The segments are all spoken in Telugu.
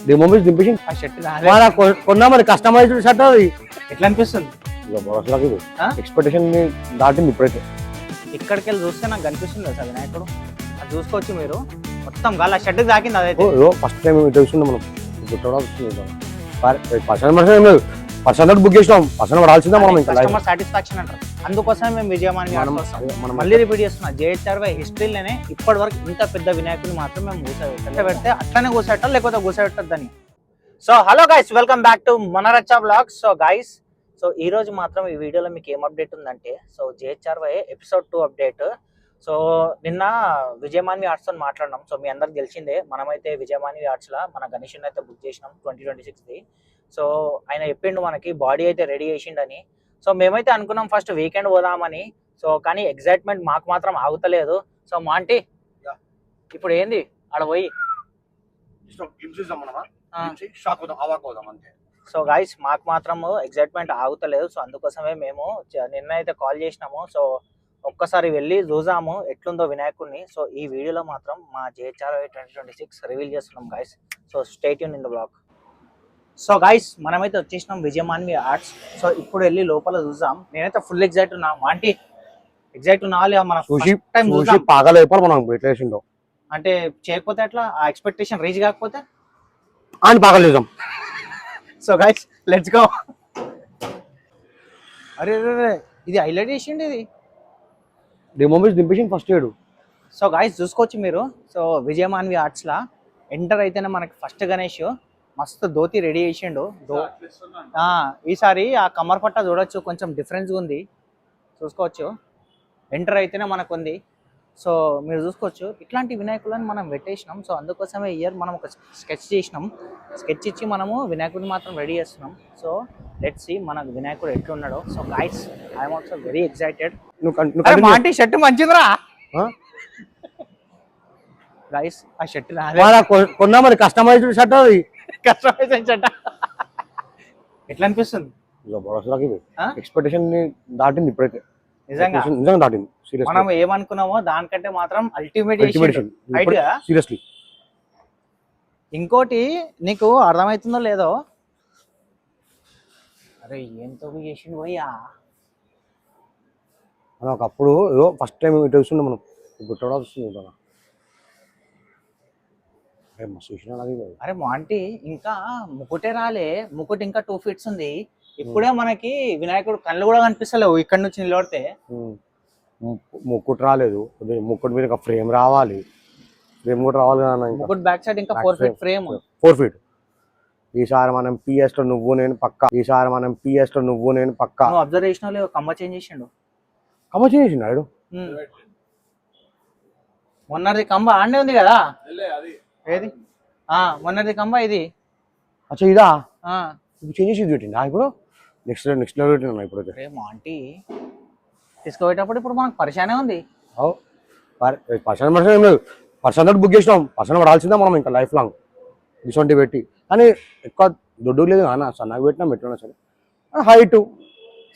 డిమోమిస్ దింపేసి ఆ షర్ట్ కొన్నా మరి కస్టమైజ్డ్ షర్ట్ అది ఎట్లా అనిపిస్తుంది? ఎక్స్పెక్టేషన్ దాటింది ఇప్పుడైతే. ఇక్కడికి వెళ్ళి చూస్తే నాకు కనిపిస్తుంది సార్ వినాయకుడు. అది చూసుకోవచ్చు మీరు, మొత్తం గాలి ఆ షర్ట్ తాకింది. అదైతే ఫస్ట్ టైం తెలుస్తుంది మనం పర్సన్ బుక్ చేసినాం, పర్సన్ పడాల్సిందే మనం. కస్టమర్ సాటిస్ఫాక్షన్ అంటారు. అందుకోసమే మేము విజయమాని మళ్ళీ రిపీట్ చేస్తున్నాం. JHRY హిస్టరీలోనే ఇప్పటి వరకు ఇంత పెద్ద వినాయకుడిని మాత్రం మేము కూర్చోబెడితే అట్లనే కూర్చోబెట్టాలి, లేకపోతే కూర్చోబెట్టద్దని. So hello guys, welcome back to మనరచ్చ వ్లాగ్స్. సో గైస్, సో ఈ రోజు మాత్రం ఈ వీడియోలో మీకు ఏం అప్డేట్ ఉందంటే, so JHRY episode 2 update. So నిన్న విజయమాన్వి ఆర్ట్స్ అని మాట్లాడినాం. సో మీ అందరికి తెలిసిందే, మనమైతే విజయమాన్వి ఆర్ట్స్లో మన గణేష్ని అయితే బుక్ చేసినాం 2026ది. సో ఆయన చెప్పిండు మనకి బాడీ అయితే రెడీ చేసిండని. సో మేమైతే అనుకున్నాం ఫస్ట్ వీకెండ్ పోదామని. సో కానీ ఎగ్జైట్మెంట్ మాకు మాత్రం ఆగుతలేదు. సో మాంటీ ఇప్పుడు ఏంది ఆడ పోయి సో గైస్ మాకు మాత్రం ఎగ్జైట్మెంట్ ఆగుతలేదు. సో అందుకోసమే మేము నిన్న అయితే కాల్ చేసినాము. సో ఒక్కసారి వెళ్ళి చూసాము ఎట్లుందో వినాయకుడిని. సో ఈ వీడియోలో మాత్రం మా JHRY 2026 రివీల్ చేస్తున్నాం guys. So stay tune in the blog. So guys మనమైతే వచ్చేసినాం విజయమాన్వి ఆర్ట్స్. సో ఇప్పుడు వెళ్ళి లోపల చూద్దాం. నేనైతే ఫుల్ ఎగ్జైట్ ఉన్నా. మాంటీ ఎగ్జైట్ ఉన్నా మన అంటే చేయకపోతే అట్లా ఆ ఎక్స్పెక్టేషన్ రీచ్ కాకపోతే అని పాగలు చూద్దాం. So guys let's go. అరే ఇది హైలైట్ చేసిండి, ఇది డిమోమిస్ దింపేసి ఫస్ట్ ఏడు. సో గైస్ చూసుకోవచ్చు మీరు. సో విజయమాన్వి ఆర్ట్స్లా ఎంటర్ అయితేనే మనకి ఫస్ట్ గణేష్ మస్తు ధోతి రెడీ చేసిండు. ఈసారి ఆ కమర్ పట్ట చూడొచ్చు, కొంచెం డిఫరెన్స్గా ఉంది, చూసుకోవచ్చు. ఎంటర్ అయితేనే మనకు ఉంది. సో మీరు చూసుకోవచ్చు ఇట్లాంటి వినాయకులను మనం పెట్టేసినాం. సో అందుకోసమే ఇయర్ మనం ఒక స్కెచ్ చేసినాం. స్కెచ్ ఇచ్చి మనము వినాయకుడిని మాత్రం రెడీ చేస్తున్నాం. సో లెట్స్ సీ మనకు వినాయకుడు ఎట్లున్నాడో. So guys I'm also very excited. మాంటీ షర్ట్ మంచిదిరా గైస్. ఆ షర్ట్ కొన్నా మరి కస్టమైజ్డ్ షర్ట్ అది కస్టమైజ్డ్ షర్ట్ ఎట్లా అనిపిస్తుంది? ఎక్స్పెక్టేషన్ దాటింది ఇప్పుడైతే, నిజంగా దాటింది. మనం ఏమనుకున్నామో దానికంటే మాత్రం అల్టిమేట్ సీరియస్లీ. ఇంకోటి నీకు అర్థమవుతుందో లేదో, అరే ఏంతో చేసిండు పోయా. ఒకప్పుడు ఫస్ట్ టైం తెలుస్తుండే మనం, ఇప్పుడు వస్తుంది. అరే మాంటీ ఇంకా ముకుటే రాలే, ముకుటి ఇంకా 2 feet ఉంది. ఇప్పుడే మనకి వినాయకుడు కళ్ళు కూడా కనిపిస్తలేవు ఇక్కడ నుంచి నిలబడితే. ముక్కుట్ రాలేదు, ముక్కుట్ మీద ఫ్రేమ్ రావాలి, ఫ్రేమ్ కూడా రావాలి కదా. ముకుట్ బ్యాక్ సైడ్ ఇంకా 4 feet ఫ్రేమ్, 4 feet. ఈసారి మనం PS లో నువ్వు నేను పక్క, అబ్జర్వ్ చేసిన వాళ్ళు కమ్మ చేంజ్ చేసిండు. కమ్మ చేసినాడు మొన్నది కంబ ఆడే ఉంది కదా, ఏది మొన్నది కంబ ఇది. అచ్చా ఇదా చేంజ్ చేసి పెట్టిండా ఇప్పుడు? నెక్స్ట్ లెవెల్ పెట్టినా ఇప్పుడు. మాంటీ తీసుకోబోయేటప్పుడు ఇప్పుడు మనకు పరిశానే ఉంది. పర్సన్ బుక్ చేసినాం, పర్సన్ పడాల్సిందే మనం ఇంకా లైఫ్ లాంగ్ డిసౌంటి పెట్టి. కానీ ఎక్కువ దొడ్డు లేదు కానీ సన్నగా పెట్టినాం, ఎట్లా సరే హైట్.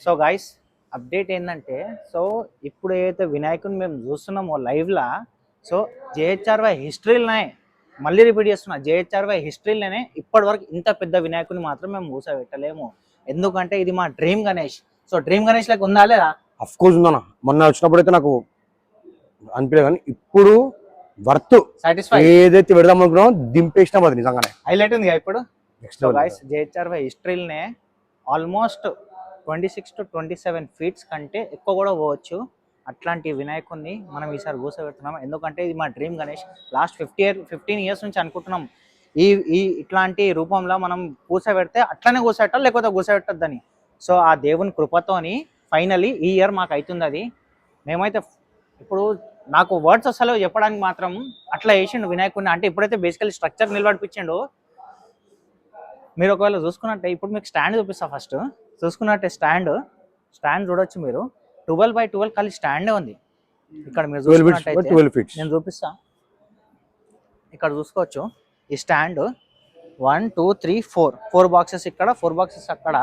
సో గైస్ అప్డేట్ ఏంటంటే, సో ఇప్పుడు ఏదైతే వినాయకుని మేము చూస్తున్నామో లైవ్లా, సో JHRY హిస్టరీలోనే మళ్ళీ రిపీట్ చేస్తున్నా, JHRY హిస్టరీలోనే ఇప్పటి వరకు ఇంత పెద్ద వినాయకుని మాత్రం మేము కూర్చోబెట్టలేము. ఎందుకంటే ఇది మా dream Ganesh. So dream Ganesh లాగా ఉందా లేదా? అఫ్ కోర్స్ ఉందన్న. మొన్న వచ్చినప్పుడు అయితే నాకు అనిపించలేదు, కానీ ఇప్పుడు వర్త్ సాటిస్ఫై. ఏదైతే పెడదాం అనుకున్నామో దింపేసినాం, అది నిజంగానే హైలైట్ ఉంది ఇప్పుడు. JHRY హిస్టరీలోనే ఆల్మోస్ట్ 26 to 27 feet కంటే ఎక్కువ కూడా పోవచ్చు. అట్లాంటి వినాయకుడిని మనం ఈసారి కూర్చోబెడుతున్నాం. ఎందుకంటే ఇది మా డ్రీమ్ గణేష్. లాస్ట్ 15 years నుంచి అనుకుంటున్నాం ఈ ఇట్లాంటి రూపంలో మనం కూర్చోబెడితే అట్లనే కూర్చోబెట్టాలి, లేకపోతే కూర్చోబెట్టద్దని. సో ఆ దేవుని కృపతోని ఫైనలీ ఈ ఇయర్ మాకు అవుతుంది అది. మేమైతే ఇప్పుడు నాకు వర్డ్స్ అసలు చెప్పడానికి మాత్రం అట్లా వేసిండు వినాయకుడిని. అంటే ఇప్పుడైతే బేసికలీ స్ట్రక్చర్ నిలబడిపించిండు. మీరు ఒకవేళ చూసుకున్నట్టే ఇప్పుడు మీకు స్టాండ్ చూపిస్తా. ఫస్ట్ చూసుకున్నట్టే స్టాండ్ చూడొచ్చు మీరు. 12x12 ఖాళీ స్టాండే ఉంది ఇక్కడ. మీరు చూసుకున్నట్టయితే నేను చూపిస్తా, ఇక్కడ చూసుకోవచ్చు. ఈ స్టాండ్ 1 2 3 4 బాక్సెస్ ఇక్కడ, 4 బాక్సెస్ అక్కడ.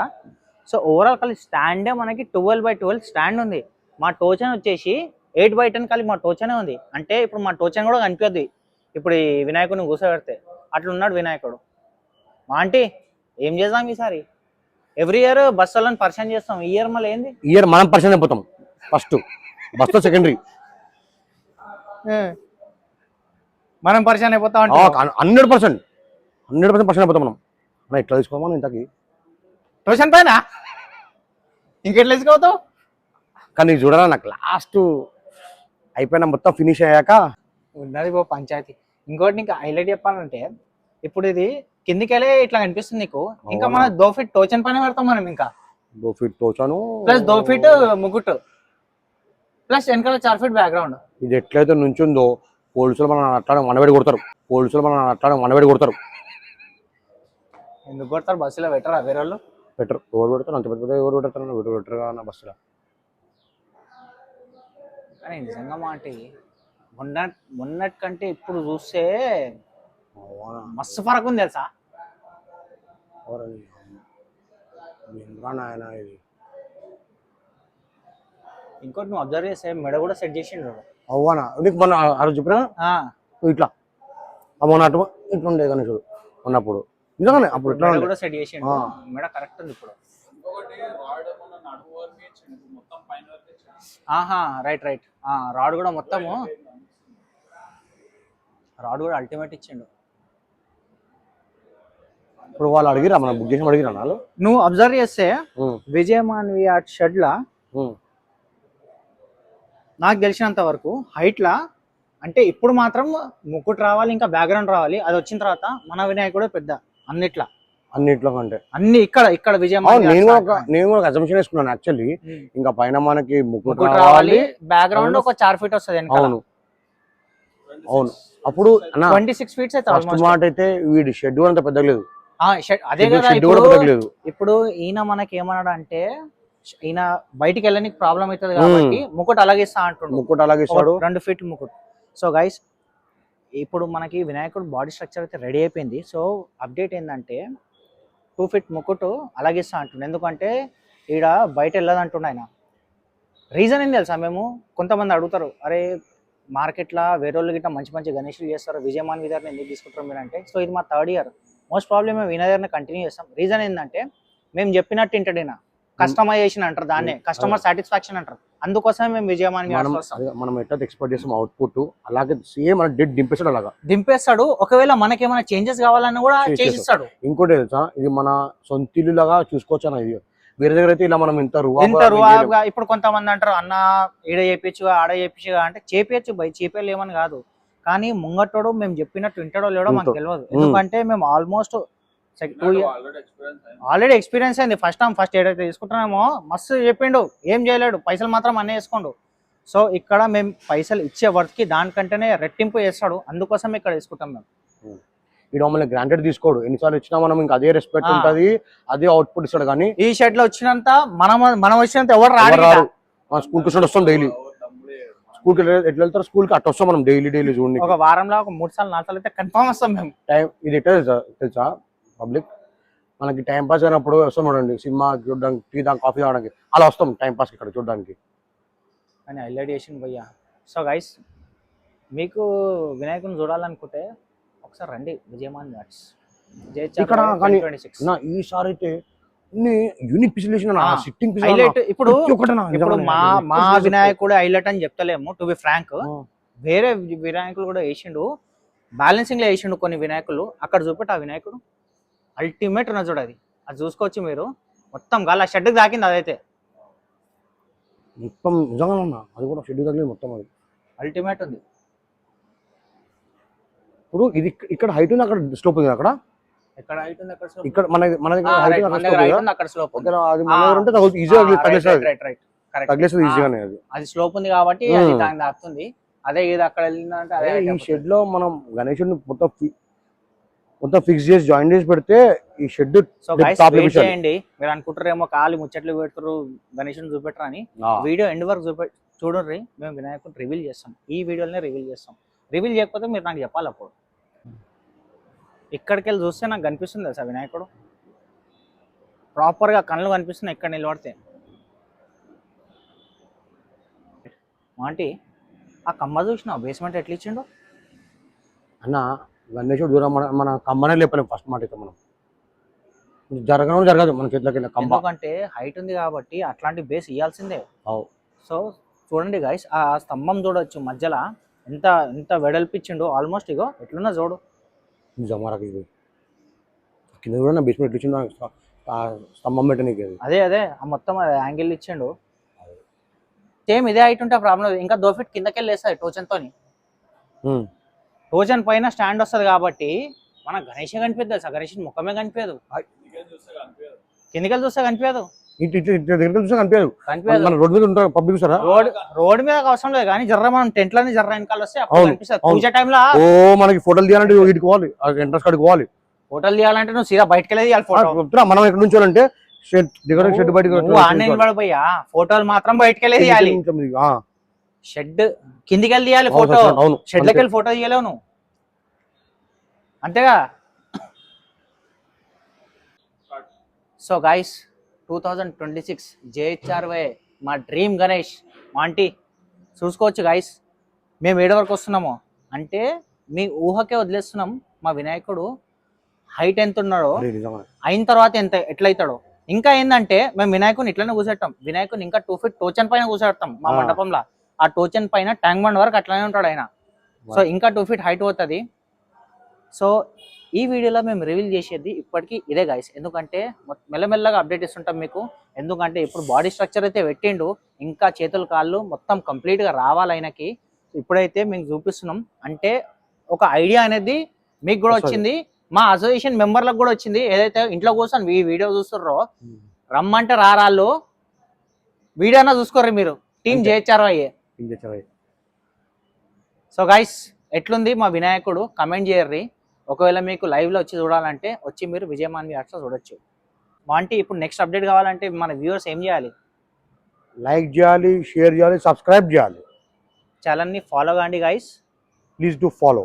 సో ఓవరాల్ ఖాళీ స్టాండే మనకి 12x12 స్టాండ్ ఉంది. మా టోచన్ వచ్చేసి 8x10 ఖాళీ మా టోచనే ఉంది. అంటే ఇప్పుడు మా టోచన్ కూడా కనిపించద్దు ఇప్పుడు ఈ వినాయకుడిని కూర్చోబెడితే. అట్లా ఉన్నాడు వినాయకుడు. ఆంటీ ఏం చేద్దాం ఈసారి? ఎవ్రీ ఇయర్ బస్సులను పరిచయం చేస్తాం, ఈ ఇయర్ మళ్ళీ ఏంది? ఇయర్ మనం పరిచయం అయిపోతాం ఫస్ట్, బస్తో సెకండరీ. మనం పరిచయం అయిపోతాం అంటే 100% పరిచయం అయిపోతాం మనం. మనం ఎట్లా తీసుకోమని ఇంతకి ట్యూషన్ పైన ఇంకెట్లా తీసుకోతావు? కానీ చూడాలా నాకు లాస్ట్ అయిపోయిన మొత్తం ఫినిష్ అయ్యాక ఉన్నది పో పంచాయతీ. ఇంకోటి నీకు హైలైట్ చెప్పాలంటే ఇప్పుడు ఇది కిందికెళ్ళే ఇట్లా కనిపిస్తుంది నీకు, ఇంకా మన 2 ఫీట్ టోచన్ పైన పెడతాం మనం, ఇంకా 2 ఫీట్ తోచాను ప్లస్ 2 ఫీట్ ముగ్గుట్టు ప్లస్ వెనకాల 4 ఫీట్ బ్యాక్గ్రౌండ్. ఇది ఎట్లయితే నుంచుందో పోలీసులు మనం అట్లా మనబెడి కొడతారు. ఎందుకు కొడతారు? బస్సులో పెట్టరా వేరే వాళ్ళు? పెట్టరు. ఎవరు పెడతారు? అంత పెద్ద ఎవరు పెట్టరు కదా బస్సులో. కానీ నిజంగా మాట మొన్నటి కంటే ఇప్పుడు చూస్తే మస్తు ఫరక్ ఉంది తెలుసా. ఇది ఇంకోటి నువ్వు అబ్జర్వ్ చేస్తే మెడ కూడా సెట్ చేసిండు. అవ్వనా నీకు మొన్న ఆ రోజు చెప్పినా ఇట్లా మొన్న అటు ఇట్లా ఉండే గణేశుడు ఉన్నప్పుడు నిజంగానే అప్పుడు ఇట్లా కూడా సెట్ చేసిండు, మెడ కరెక్ట్ ఉంది ఇప్పుడు. రైట్ రాడ్ కూడా మొత్తము అల్టిమేట్ ఇచ్చిండు. ఇప్పుడు వాళ్ళు అడిగిరా మనం బుక్ చేసి అడిగిరా వాళ్ళు. నువ్వు అబ్జర్వ్ చేస్తే విజయమాన్వి ఆ షెడ్ లా నాకు తెలిసినంత వరకు హైట్ లా అంటే ఇప్పుడు మాత్రం ముక్కుట్ రావాలి, ఇంకా బ్యాక్గ్రౌండ్ రావాలి. అది వచ్చిన తర్వాత మన వినాయకుడు పెద్ద అన్నిట్లో కంటే అన్ని ఇక్కడ విజయమాన్. నేను కూడా అజంప్షన్ వేసుకున్నాను యాక్చువల్లీ. ఇంకా పైన మనకి ముక్కుట్ రావాలి, బ్యాక్గ్రౌండ్ ఒక 4 ఫీట్ వస్తుంది. అవును అప్పుడు 26 ఫీట్స్ అయితే మాట అయితే వీడి షెడ్ కూడా అంత పెద్దగా లేదు. అదే కదా ఇప్పుడు ఈయన మనకి ఏమన్నాడు అంటే, ఈయన బయటికి వెళ్ళడానికి ప్రాబ్లం అవుతుంది కాబట్టి ముకుట్ అలాగిస్తా అంటుండు. ముకుట్ అలాగిస్తాడు 2 ఫీట్ ముకుట్. సో గైస్ ఇప్పుడు మనకి వినాయకుడు బాడీ స్ట్రక్చర్ అయితే రెడీ అయిపోయింది. సో అప్డేట్ ఏంటంటే 2 ఫీట్ ముకుట్ అలాగిస్తా అంటుండు. ఎందుకంటే ఈడ బయట వెళ్ళదు అంటుండు ఆయన. రీజన్ ఏం తెలుసా? మేము కొంతమంది అడుగుతారు, అరే మార్కెట్లో వేరే వాళ్ళు గిట్ట మంచి మంచి గణేషులు చేస్తారు, విజయమాన్ విధాన్ని ఎందుకు తీసుకుంటారు మీరు అంటే. సో ఇది మా 3rd ఇయర్. మోస్ట్ ప్రాబ్లమ్ మేము వినయర్ని కంటిన్యూ చేస్తాం. రీజన్ ఏంటంటే మేము చెప్పినట్టు ఇంటడినా కస్టమైజేషన్ అంటారు, దాన్నే కస్టమర్ సాటిస్ఫాక్షన్ అంటారు. అందుకోసమే మేము విజయమాన్ మనం ఎట్లా ఎక్స్పెక్ట్ చేస్తాం అవుట్పుట్ అలాగే సేమ్ మన డెడ్ దింపేస్తాడు. ఒకవేళ మనకేమైనా చేంజెస్ కావాలని కూడా చేసిస్తాడు. ఇంకోటి తెలుసా, ఇది మన సొంత ఇల్లు లాగా చూసుకోవచ్చు అన్న. ఇది వేరే దగ్గర అయితే ఇలా మనం ఇంత రువాబుగా. ఇప్పుడు కొంతమంది అంటారు, అన్న ఈడ చేపించుగా ఆడ చేపించుగా అంటే చేపించు బై చేపేళ్ళు ఏమని కాదు, కానీ ముంగట్టోడు మేము చెప్పినట్టు వింటాడో లేడో మాకు తెలియదు. ఎందుకంటే మేము ఆల్మోస్ట్ ఆల్రెడీ ఎక్స్పీరియన్స్ అయింది. ఫస్ట్ ఏదైతే తీసుకుంటున్నామో మస్తు చెప్పిండు, ఏం చేయలేడు, పైసలు మాత్రం అన్నీ వేసుకోండు. సో ఇక్కడ మేము పైసలు ఇచ్చే వర్త్కి దానికంటేనే రెట్టింపు చేస్తాడు. అందుకోసం ఇక్కడ తీసుకుంటాం మేము. ఈ మమ్మల్ని గ్రాంటెడ్ తీసుకోడు, ఎన్నిసార్లు వచ్చినా మనం ఇంకా అదే రెస్పెక్ట్ ఉంటుంది, అదే అవుట్పుట్ ఇస్తాడు. కానీ ఈ షెడ్ లో వచ్చినంత మనం వచ్చినంత ఎవరు రారు. స్కూల్ కి వస్తాం డైలీ, స్కూల్కి ఎట్లా వెళ్తారు, స్కూల్కి అట్లా వస్తాం మనం డైలీ చూడండి. ఒక వారంలో ఒక 3 సార్లు 4 సార్లు అయితే కన్ఫర్మ్ వస్తాం మేము. టైం ఇది ఎట్లా తెలుసా, పబ్లిక్ మనకి టైం పాస్ అయినప్పుడు వస్తాం చూడండి, సినిమా చూడడానికి, టీ దాకా కాఫీ తాగడానికి, అలా వస్తాం టైం పాస్ ఇక్కడ చూడడానికి. అని హైలైట్ చేసింది భయ్యా. సో గైస్ మీకు వినాయకుని చూడాలనుకుంటే ఒకసారి రండి విజయమాన్ ఆర్ట్స్. ఇక్కడ కానీ ఈసారి అయితే unique piece sitting piece highlight. ఇప్పుడు మా వినాయకుడు హైలైట్ అని చెప్తలేము, టు బి ఫ్రాంక్. వేరే వినాయకులు కూడా వేసిండు, బ్యాలెన్సింగ్ లో వేసిండు కొన్ని వినాయకులు. అక్కడ చూపెట్టి ఆ వినాయకుడు అల్టిమేట్ ఉన్న చూడ, అది చూసుకోవచ్చు మీరు. మొత్తం గాలి షెడ్కి తాకింది, అదైతే మొత్తం నిజంగా ఉన్నా, అది కూడా షెడ్ తగిలి మొత్తం అది అల్టిమేట్ ఉంది. ఇప్పుడు ఇది ఇక్కడ హైట్ ఉంది, అక్కడ స్లోప్ ఉంది. అక్కడ ఎక్కడ హైట్ ఉంది, అక్కడ ఇక్కడ మన అక్కడ స్లోప్ ఉంది. అది మన దగ్గర ఉంటే ఈజీగా తగిలేస్తుంది ఈజీగానే. అది స్లోప్ ఉంది కాబట్టి అది దాన్ని తాకుతుంది. అదే ఇది అక్కడ వెళ్ళిందంటే అదే. ఈ షెడ్ లో మనం గణేశుడిని మొత్తం ఫిక్స్ చేసి జాయిన్ చేసి పెడితే ఈ షెడ్. సో గైస్ వెయిట్ చేయండి. మీరు అనుకుంటారేమో కాలు ముచ్చట్లు పెడతారు గణేశుని చూపెట్టరు అని. వీడియో ఎండ్ వరకు చూడండి, మేము వినాయకుడిని రివీల్ చేస్తాం. ఈ వీడియోలోనే రివీల్ చేస్తాం. రివీల్ చేయకపోతే మీరు నాకు చెప్పాలి. అప్పుడు ఇక్కడికి వెళ్ళి చూస్తే నాకు కనిపిస్తుంది తెలుసా వినాయకుడు, ప్రాపర్గా కళ్ళు కనిపిస్తున్నాయి ఇక్కడ నిలబడితే. ఆంటీ ఆ కమ్మ చూసిన బేస్మెంట్ ఎట్లా ఇచ్చిండు అన్న. గణేశుడు దూరం మన కమ్మనే లేపలేం ఫస్ట్ మాట అయితే మనం. జరగదు మన చేతిలోకి కంబ. ఎందుకంటే హైట్ ఉంది కాబట్టి అట్లాంటి బేస్ ఇవ్వాల్సిందే. అవు సో చూడండి గైస్, ఆ స్తంభం చూడొచ్చు మధ్యలో ఎంత ఎంత వెడల్పిచ్చిండు. ఆల్మోస్ట్ ఇగో ఎట్లున్నా చూడు. జమారాకి ఇది కింద కూడా నా బేస్మెంట్ ఇచ్చిండు ఆ స్తంభం పెట్టనీకి అది. అదే ఆ మొత్తం యాంగిల్ ఇచ్చిండు. సేమ్ ఇదే హైట్ ఉంటే ప్రాబ్లం లేదు. ఇంకా 2 ఫీట్ కిందకెళ్ళి వేస్తుంది టోచన్తోని. టోచన్ పైన స్టాండ్ వస్తుంది కాబట్టి మన గణేష్ కనిపిద్దు సార్, గణేష్ ముఖమే కనిపించదు. కిందకెళ్ళి చూస్తే కనిపించదు, ఇటు దగ్గరికి చూస్తే కనిపించదు. కనిపించదు. మన రోడ్ మీద ఉంటారు పబ్లిక్ చూసారా? రోడ్ మీద అవసరం లేదు కానీ జర్ర మనం టెంట్ లోనే జర్ర వెనకాల వస్తే అప్పుడు అవును, కనిపిస్తుంది. అవును. పూజ టైంలో ఓ మనకి ఫోటోలు తీయాలంటే ఇటు పోవాలి, ఎంట్రన్స్ కాడికి పోవాలి. ఫోటోలు తీయాలంటే నువ్వు సీదా బయటకు వెళ్ళేది ఫోటో. చెప్తున్నా మనం ఎక్కడ నుంచోాలంటే షెడ్ బయటకు ఆన్లైన్ పడిపోయా ఫోటోలు మాత్రం బయటకు వెళ్ళి తీయాలి. షెడ్ కిందికి వెళ్ళి తీయాలి ఫోటో. అవును, షెడ్లకి వెళ్ళి ఫోటో తీయలేవు నువ్వు, అంతేగా. సో గైస్ 2026 JHRY మా డ్రీమ్ గణేష్ మాంటీ చూసుకోవచ్చు గైస్. మేము ఏడు వరకు వస్తున్నాము అంటే మీ ఊహకే వదిలేస్తున్నాం. మా వినాయకుడు హైట్ ఎంత ఉన్నాడో అయిన తర్వాత ఎట్లయితాడో. ఇంకా ఏంటంటే మేము వినాయకుని ఇట్లనే కూర్చోటం. వినాయకుని ఇంకా 2 ఫీట్ టోచన్ పైన కూర్చోటం మా మండపంలో. ఆ టోచన్ పైన ట్యాంక్ బండ్ వరకు అట్లనే ఉంటాడు ఆయన. సో ఇంకా 2 ఫీట్ హైట్ పోతుంది. సో ఈ వీడియోలో మేము రివీల్ చేసేది ఇప్పటికీ ఇదే గైస్. ఎందుకంటే మెల్లమెల్లగా అప్డేట్ ఇస్తుంటాం మీకు. ఎందుకంటే ఇప్పుడు బాడీ స్ట్రక్చర్ అయితే పెట్టిండు, ఇంకా చేతులు కాళ్ళు మొత్తం కంప్లీట్గా రావాలి ఆయనకి. ఇప్పుడైతే మీకు చూపిస్తున్నాం. అంటే ఒక ఐడియా అనేది మీకు కూడా వచ్చింది, మా అసోసియేషన్ మెంబర్లకు కూడా వచ్చింది. ఏదైతే ఇంట్లో కూర్చొని ఈ వీడియో చూస్తున్నారో రమ్మంటే రారాళ్ళు వీడియోనా చూసుకోర్రి మీరు. Team JHRY. సో గైస్ ఎట్లుంది మా వినాయకుడు కమెంట్ చేయర్రి. ఒకవేళ మీకు లైవ్లో వచ్చి చూడాలంటే వచ్చి మీరు విజయమాన్వి ఆర్ట్స్లో చూడొచ్చు. వాంటి ఇప్పుడు నెక్స్ట్ అప్డేట్ కావాలంటే మన వ్యూవర్స్ ఏం చేయాలి? లైక్ చేయాలి, షేర్ చేయాలి, సబ్స్క్రైబ్ చేయాలి. ఛానల్ని ఫాలో కాండి guys. Please do follow,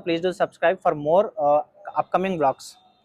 please do subscribe for more upcoming blogs.